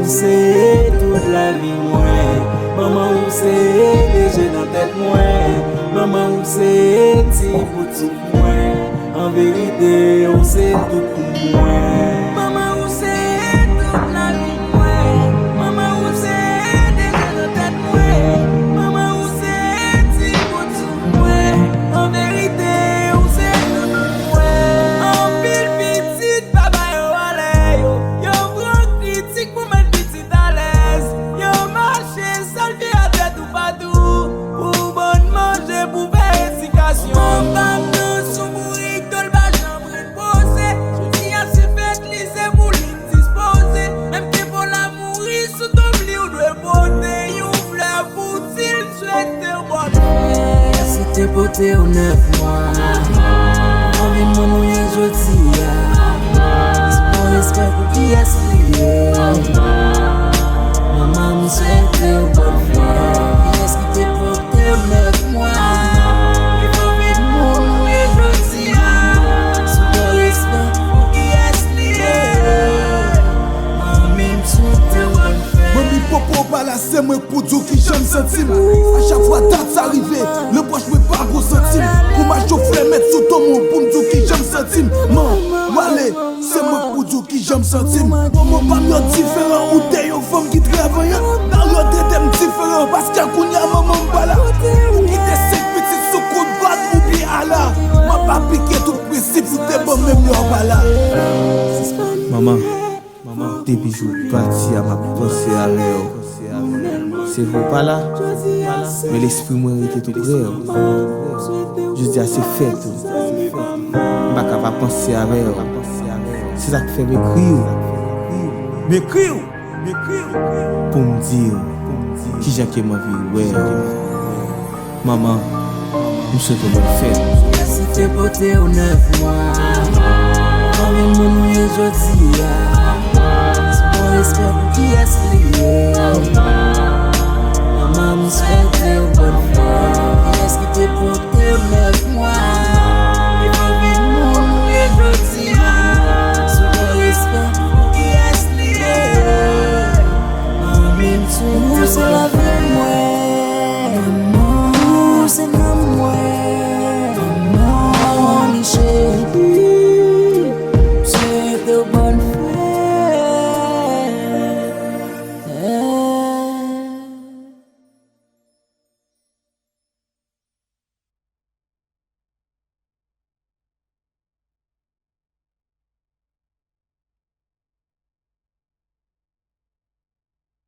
c'est toute la vie moi. Maman ou c'est léger dans tête moi. Maman ou c'est petit pour tout moi. En vérité on sait tout pour moi. Maman ou c'est toute la vie moi. Maman ou c'est léger dans tête moi. Maman ou c'est petit pour tout moi. En vérité on sait tout pour moi. En pile petite papa yo allez yo. Yo grand critique pour mettre petite à l'aise. Yo marché salvé à tête ou pas tout. Pour bonne manger pour faire éducation. Maman nous sous mourir dans le bas chambre posé. Je dis à ce fait lycée pour l'indisposer. Même que pour la mourir sous ton lit ou de beauté. Yon fleur pour t'il souhaite te voir. Si t'es beauté au 9 mois. Envie de mon nouille jodi. C'est mon respect pour qui est lié. Maman me souhaite au bon frère. Est-ce que t'es beauté au 9 mois? Il faut vite mon nouille jodi. C'est mon respect pour qui est lié. Maman me souhaite au bon frère. Mami popo pas là, c'est moi pour dire qui j'aime sentir. À chaque fois date arrivé, le poche me pas gros sentir. Pour ma chauffer mettre sous ton mot pour me dire qui j'aime sentir. Man, Wale, c'est moi pour dire qui j'aime sentir. Maman pas mieux différent ou t'es une femme qui travaille. Dans l'autre t'aimes différent parce qu'à Kounia maman pas là. Ou qui t'es 5 petites sous coup de batte ou bien à la. M'a pas piqué tout principe ou t'es bon même l'or pas là. Maman, depuis que je parti à ma pensée à l'air. C'est vous pas là, mais l'esprit moi était tout près. Je dis à c'est fait. Je ne vais pas penser à l'air. C'est ça qui fait m'écrire. Pour me dire qui j'ai qui ma vie. Ouais. Maman, nous sommes bonne fête. Si t'es beauté au 9 mois. Envie de mon nouille jodi. C'est mon respect